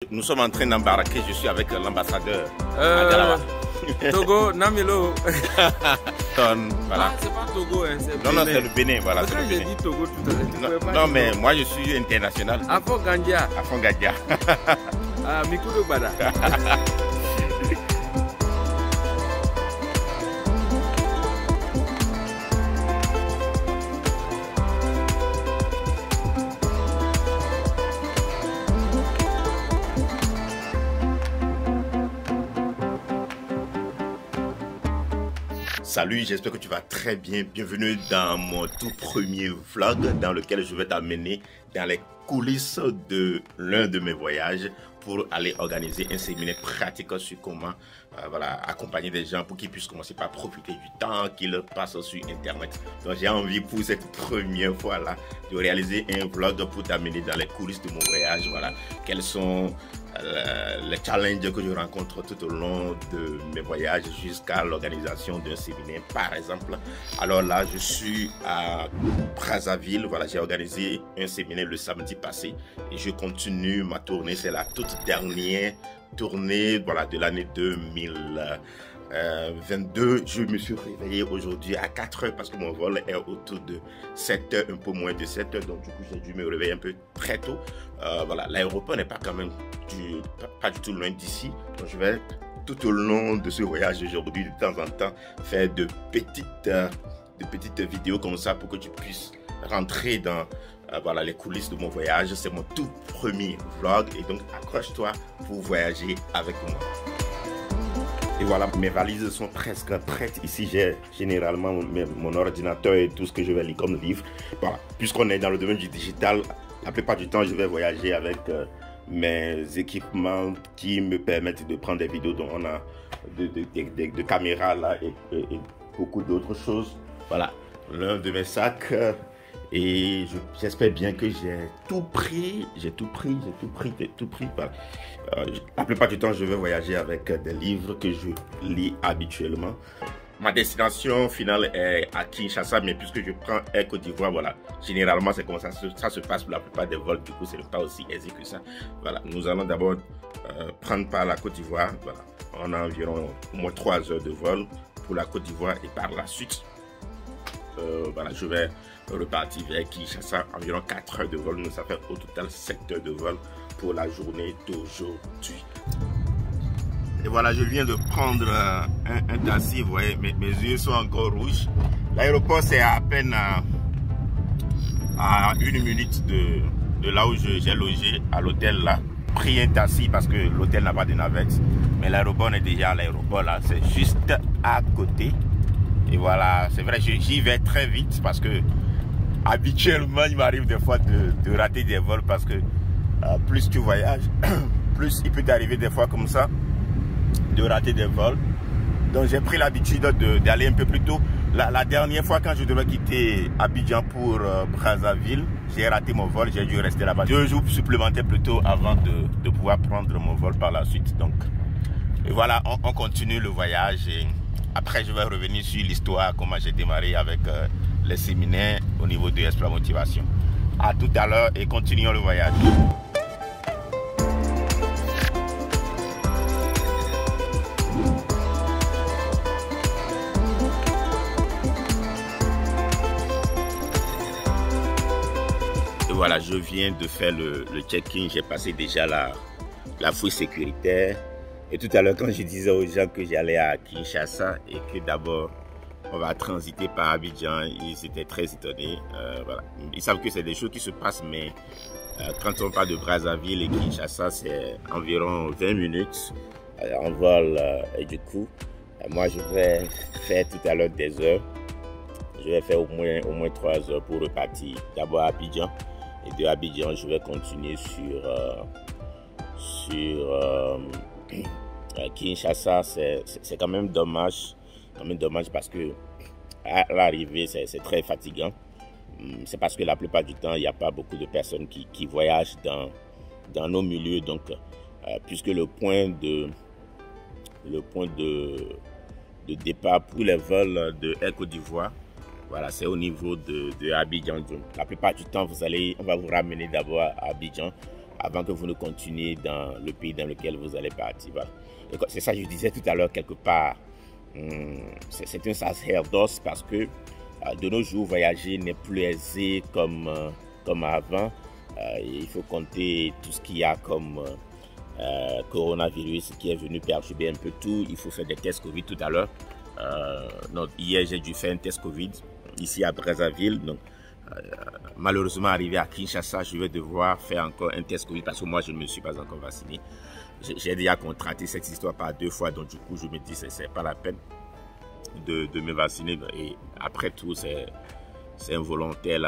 Nous sommes en train d'embarquer, je suis avec l'ambassadeur à Galaba. Togo, Namilo. Voilà. C'est pas Togo, hein, c'est Non, non, c'est le Bénin, voilà. Quand j'ai dit Togo tout à l'heure, non, mais moi je suis international. Afo Gandia. Afo Gandia. Ah, Mikudo Bada. Salut, j'espère que tu vas très bien. Bienvenue dans mon tout premier vlog dans lequel je vais t'amener dans les coulisses de l'un de mes voyages pour aller organiser un séminaire pratique sur comment accompagner des gens pour qu'ils puissent commencer par profiter du temps qu'ils passent sur internet. Donc j'ai envie pour cette première fois là de réaliser un vlog pour t'amener dans les coulisses de mon voyage. Voilà, quels sont les challenges que je rencontre tout au long de mes voyages jusqu'à l'organisation d'un séminaire par exemple. Alors là je suis à Brazzaville, voilà, j'ai organisé un séminaire le samedi passé et je continue ma tournée, c'est la toute dernière tournée, voilà, de l'année 2022. Je me suis réveillé aujourd'hui à 4 h parce que mon vol est autour de 7 h, un peu moins de 7 h, donc du coup j'ai dû me réveiller un peu très tôt. Voilà, l'aéroport n'est pas quand même pas du tout loin d'ici, donc je vais tout au long de ce voyage aujourd'hui de temps en temps faire de petites vidéos comme ça pour que tu puisses rentrer dans voilà, les coulisses de mon voyage. C'est mon tout premier vlog et donc accroche-toi pour voyager avec moi. Et voilà, mes valises sont presque prêtes. Ici, j'ai généralement mon ordinateur et tout ce que je vais lire comme livre. Voilà, puisqu'on est dans le domaine du digital, la plupart du temps, je vais voyager avec mes équipements qui me permettent de prendre des vidéos. Donc, on a de caméras là et beaucoup d'autres choses. Voilà, l'un de mes sacs. Et j'espère bien que j'ai tout pris. Voilà. La plupart du temps, je vais voyager avec des livres que je lis habituellement. Ma destination finale est à Kinshasa, mais puisque je prends Air Côte d'Ivoire, voilà, généralement c'est comme ça se passe pour la plupart des vols, du coup c'est pas aussi aisé que ça. Voilà, nous allons d'abord prendre par la Côte d'Ivoire, voilà, on a environ au moins 3 heures de vol pour la Côte d'Ivoire et par la suite, voilà, je vais repartir vers Kinshasa, environ 4 heures de vol, nous ça fait au total 7 heures de vol pour la journée d'aujourd'hui. Et voilà, je viens de prendre un taxi, vous voyez, mes yeux sont encore rouges. L'aéroport c'est à peine à 1 minute de là où j'ai logé, à l'hôtel là. Pris un taxi parce que l'hôtel n'a pas de navette, mais l'aéroport est déjà à l'aéroport là, c'est juste à côté. Et voilà, c'est vrai, j'y vais très vite parce que habituellement il m'arrive des fois de rater des vols parce que plus tu voyages, plus il peut t'arriver des fois comme ça de rater des vols. Donc j'ai pris l'habitude d'aller un peu plus tôt. La dernière fois quand je devais quitter Abidjan pour Brazzaville, j'ai raté mon vol, j'ai dû rester là-bas 2 jours supplémentaires plus tôt avant de pouvoir prendre mon vol par la suite. Donc et voilà, on continue le voyage et après je vais revenir sur l'histoire, comment j'ai démarré avec les séminaires au niveau de Esprit Motivation. À tout à l'heure et continuons le voyage. Voilà, je viens de faire le check-in, j'ai passé déjà la fouille sécuritaire. Et tout à l'heure, quand je disais aux gens que j'allais à Kinshasa et que d'abord on va transiter par Abidjan, ils étaient très étonnés. Voilà. Ils savent que c'est des choses qui se passent, mais quand on parle de Brazzaville et Kinshasa, c'est environ 20 minutes en vol. Et du coup, moi je vais faire tout à l'heure des heures. Je vais faire au moins 3 heures pour repartir d'abord à Abidjan. Et de Abidjan, je vais continuer sur Kinshasa. C'est quand même dommage. Parce que à l'arrivée, c'est très fatigant. C'est parce que la plupart du temps, il n'y a pas beaucoup de personnes qui voyagent dans nos milieux. Donc, puisque le point de départ pour les vols de Air Côte d'Ivoire, voilà, c'est au niveau de Abidjan. Donc, la plupart du temps, on va vous ramener d'abord à Abidjan. avant que vous ne continuiez dans le pays dans lequel vous allez partir. Voilà. C'est ça que je disais tout à l'heure quelque part. C'est un sacerdoce parce que de nos jours, voyager n'est plus aisé comme avant. Il faut compter tout ce qu'il y a comme coronavirus qui est venu perturber un peu tout. Il faut faire des tests Covid tout à l'heure. Hier, j'ai dû faire un test Covid ici à Brazzaville. Donc, malheureusement, arrivé à Kinshasa, je vais devoir faire encore un test Covid parce que moi, je ne me suis pas encore vacciné. J'ai déjà contracté cette histoire par 2 fois, donc du coup, je me dis que ce n'est pas la peine de me vacciner. Et après tout, c'est volontaire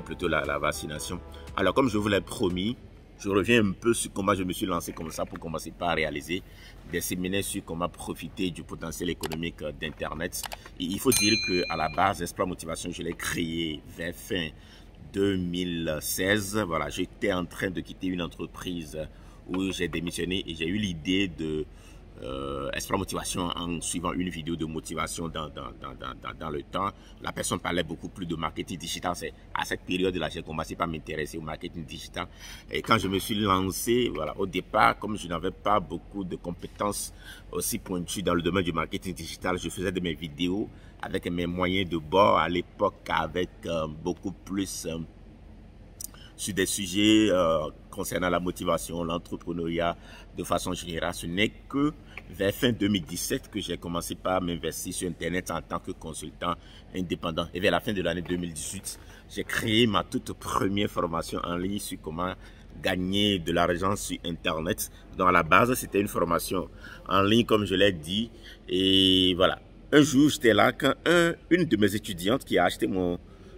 plutôt la vaccination. Alors, comme je vous l'ai promis, je reviens un peu sur comment je me suis lancé comme ça pour commencer par réaliser des séminaires sur comment profiter du potentiel économique d'Internet. Il faut dire qu'à la base, Espoir Motivation, je l'ai créé vers fin 2016. Voilà, j'étais en train de quitter une entreprise où j'ai démissionné et j'ai eu l'idée de Espoir Motivation en suivant une vidéo de motivation dans le temps. La personne parlait beaucoup plus de marketing digital. C'est à cette période-là j'ai commencé par m'intéresser au marketing digital. Et quand je me suis lancé, voilà, au départ, comme je n'avais pas beaucoup de compétences aussi pointues dans le domaine du marketing digital, je faisais de mes vidéos avec mes moyens de bord à l'époque, avec beaucoup plus sur des sujets concernant la motivation, l'entrepreneuriat de façon générale. Ce n'est que vers fin 2017 que j'ai commencé par m'investir sur Internet en tant que consultant indépendant. Et vers la fin de l'année 2018, j'ai créé ma toute première formation en ligne sur comment gagner de l'argent sur Internet. Donc à la base, c'était une formation en ligne, comme je l'ai dit. Et voilà, un jour, j'étais là quand une de mes étudiantes qui a acheté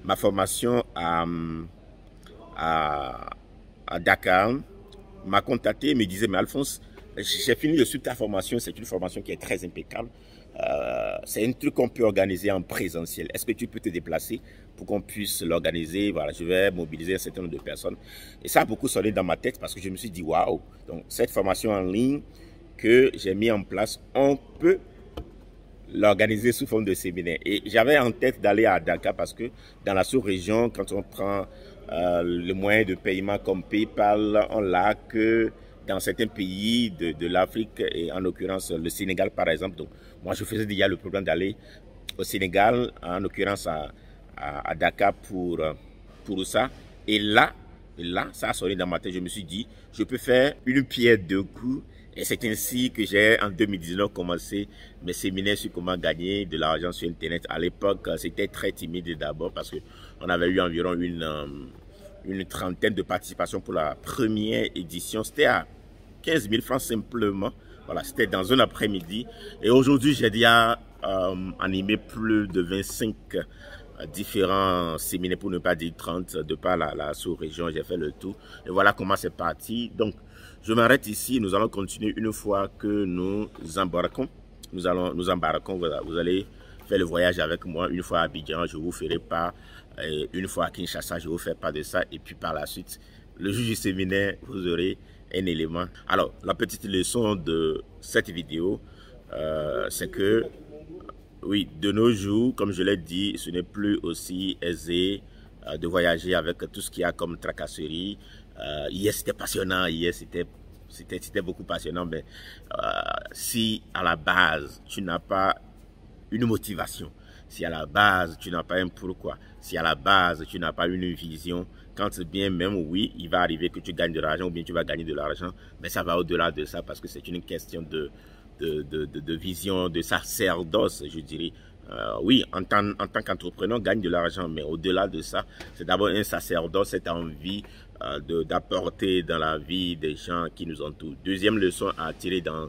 ma formation à Dakar m'a contacté et me disait: mais Alphonse, j'ai fini de suivre ta formation, c'est une formation qui est très impeccable, c'est un truc qu'on peut organiser en présentiel, est-ce que tu peux te déplacer pour qu'on puisse l'organiser? Voilà, je vais mobiliser un certain nombre de personnes. Et ça a beaucoup sonné dans ma tête parce que je me suis dit waouh, donc cette formation en ligne que j'ai mis en place, on peut l'organiser sous forme de séminaire. Et j'avais en tête d'aller à Dakar parce que dans la sous-région, quand on prend le moyen de paiement comme PayPal, on l'a que dans certains pays de l'Afrique, et en l'occurrence le Sénégal par exemple. Donc moi je faisais déjà le problème d'aller au Sénégal, en l'occurrence à Dakar pour ça. Et là, ça a sonné dans ma tête. Je me suis dit, je peux faire une pierre deux coups. Et c'est ainsi que j'ai, en 2019, commencé mes séminaires sur comment gagner de l'argent sur Internet. À l'époque, c'était très timide d'abord parce qu'on avait eu environ une trentaine de participations pour la première édition. C'était à 15 000 francs simplement. Voilà, c'était dans un après-midi. Et aujourd'hui, j'ai déjà animé plus de 25 différents séminaires, pour ne pas dire 30, de par la sous-région. J'ai fait le tout. Et voilà comment c'est parti. Donc, je m'arrête ici. Nous allons continuer une fois que nous embarquons. Nous embarquons. Voilà, vous allez faire le voyage avec moi. Une fois à Abidjan, je vous ferai part. Une fois à Kinshasa, je vous ferai part de ça. Et puis par la suite, le jour du séminaire, vous aurez un élément. Alors, la petite leçon de cette vidéo, c'est que, oui, de nos jours, comme je l'ai dit, ce n'est plus aussi aisé de voyager avec tout ce qu'il y a comme tracasserie. Hier, c'était passionnant. Hier, c'était beaucoup passionnant. Mais si à la base, tu n'as pas une motivation, si à la base, tu n'as pas un pourquoi, si à la base, tu n'as pas une vision, quand bien même, oui, il va arriver que tu gagnes de l'argent ou bien tu vas gagner de l'argent, mais ça va au-delà de ça parce que c'est une question de vision, de sacerdoce, je dirais. Oui, en tant qu'entrepreneur, gagne de l'argent, mais au-delà de ça, c'est d'abord un sacerdoce, cette envie d'apporter dans la vie des gens qui nous entourent. Deuxième leçon à tirer dans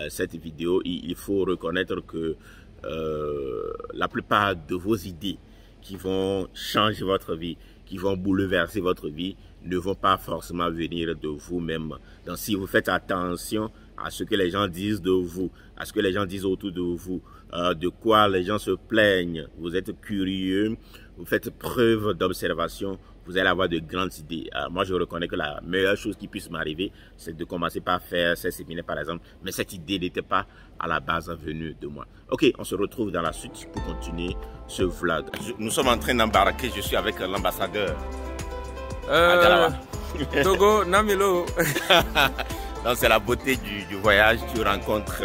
cette vidéo, il faut reconnaître que la plupart de vos idées qui vont changer votre vie, qui vont bouleverser votre vie, ne vont pas forcément venir de vous-même. Donc si vous faites attention à ce que les gens disent de vous, à ce que les gens disent autour de vous, de quoi les gens se plaignent, vous êtes curieux, vous faites preuve d'observation, vous allez avoir de grandes idées. Moi, je reconnais que la meilleure chose qui puisse m'arriver, c'est de commencer par faire ces séminaires, par exemple. Mais cette idée n'était pas à la base venue de moi. Ok, on se retrouve dans la suite pour continuer ce vlog. Nous sommes en train d'embarquer. Je suis avec l'ambassadeur. Togo, Namelo. Donc c'est la beauté du voyage, tu rencontres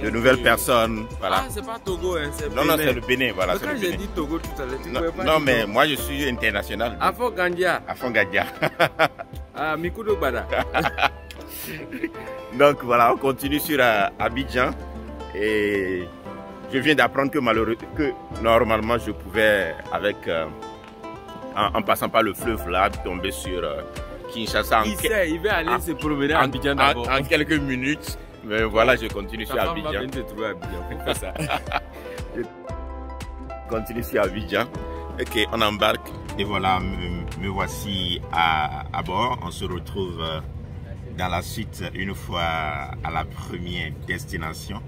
de nouvelles personnes. Voilà. Ah, c'est pas Togo, hein, c'est Non, Bénin. non, c'est le Bénin. Voilà, Quand j'ai dit Togo tout à l'heure, tu ne pouvais pas non dire mais Togo. moi je suis international. Afo Gandia. À Fongadia. Ah, Mikudo Gbada. Donc voilà, on continue sur Abidjan. Et je viens d'apprendre que normalement je pouvais, en passant par le fleuve là, tomber sur Kinshasa Il va aller se promener à Abidjan d'abord. en quelques minutes. Mais voilà, je continue sur Ta femme va Abidjan. venir te trouver à Abidjan. Faut faire ça. Je continue sur Abidjan. Ok, on embarque. Et voilà, me voici à bord. On se retrouve dans la suite une fois à la première destination.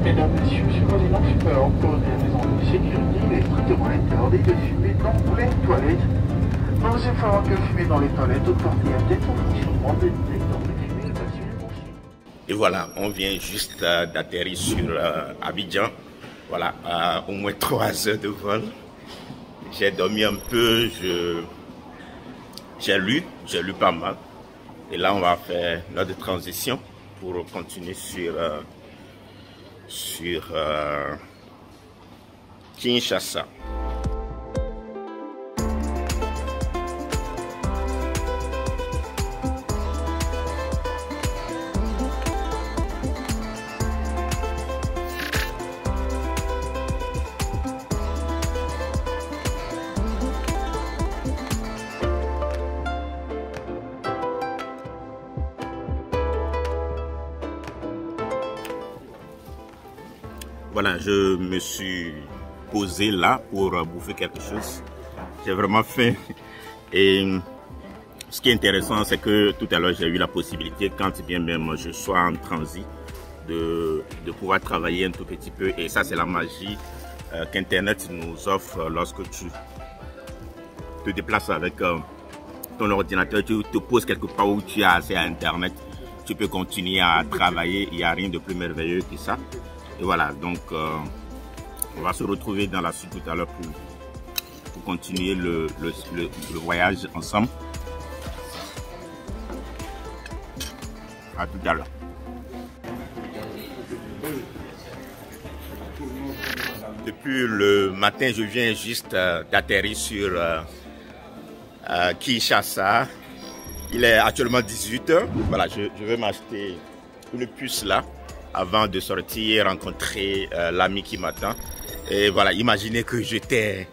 Mesdames, Messieurs, sur les lanceurs, pour des raisons de sécurité, il est strictement interdit de fumer dans les toilettes. Nous informons que fumer dans les toilettes au propriétaire au fonctionnement des détecteurs de fumée est absolument sûr. Et voilà, on vient juste d'atterrir sur Abidjan. Voilà, au moins 3 heures de vol. J'ai dormi un peu, j'ai lu pas mal. Et là, on va faire notre transition pour continuer sur Kinshasa. Voilà, je me suis posé là pour bouffer quelque chose. J'ai vraiment faim. Et ce qui est intéressant, c'est que tout à l'heure, j'ai eu la possibilité, quand bien même je sois en transit, de pouvoir travailler un tout petit peu. Et ça, c'est la magie qu'Internet nous offre lorsque tu te déplaces avec ton ordinateur. Tu te poses quelque part où tu as accès à Internet. Tu peux continuer à travailler. Il n'y a rien de plus merveilleux que ça. Et voilà, donc on va se retrouver dans la suite tout à l'heure pour continuer le voyage ensemble. À tout à l'heure. Depuis le matin, je viens juste d'atterrir sur Kinshasa. Il est actuellement 18 h. Voilà, je vais m'acheter une puce là avant de sortir, rencontrer l'ami qui m'attend. Et voilà, imaginez que j'étais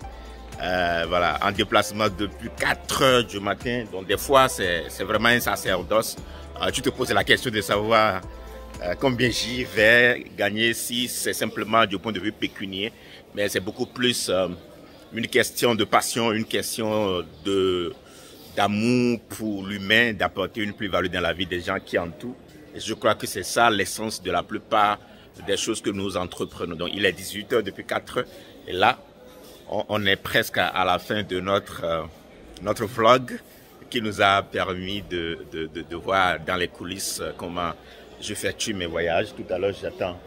voilà, en déplacement depuis 4 h du matin. Donc des fois, c'est vraiment un sacerdoce. Tu te poses la question de savoir combien j'y vais gagner, si c'est simplement du point de vue pécuniaire. Mais c'est beaucoup plus une question de passion, une question d'amour pour l'humain, d'apporter une plus-value dans la vie des gens qui entourent. Et je crois que c'est ça l'essence de la plupart des choses que nous entreprenons. Donc il est 18 h depuis 4 h. Et là, on est presque à la fin de notre vlog qui nous a permis de voir dans les coulisses comment j'effectue mes voyages. Tout à l'heure, j'attends,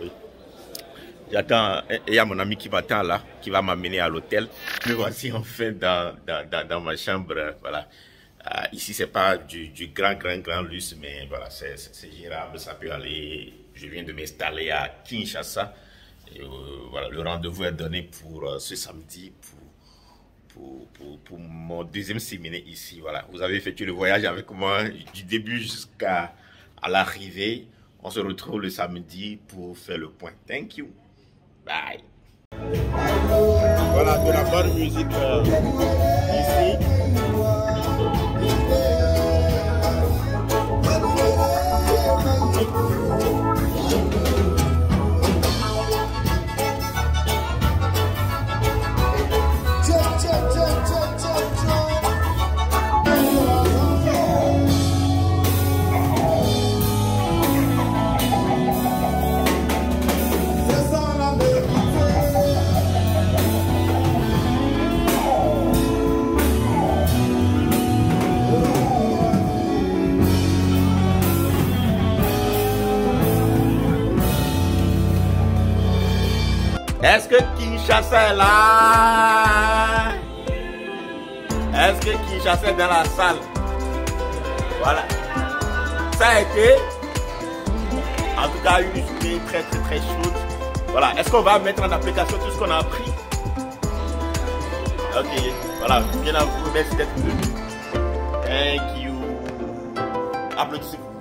et il y a mon ami qui m'attend là, qui va m'amener à l'hôtel. Me voici enfin dans ma chambre, voilà, Ici, c'est pas du grand luxe, mais voilà, c'est gérable, ça peut aller. Je viens de m'installer à Kinshasa. Et, voilà, le rendez-vous est donné pour ce samedi pour mon deuxième séminaire ici. Voilà, vous avez effectué le voyage avec moi du début jusqu'à l'arrivée. On se retrouve le samedi pour faire le point. Thank you. Bye. Voilà, de la bonne musique ici. Est-ce que Kinshasa est là? Est-ce que Kinshasa est dans la salle? Voilà. Ça a été, en tout cas, une journée très chaude. Voilà. Est-ce qu'on va mettre en application tout ce qu'on a appris? Ok. Voilà. Bien à vous. Merci d'être venu. Thank you. Applaudissez-vous.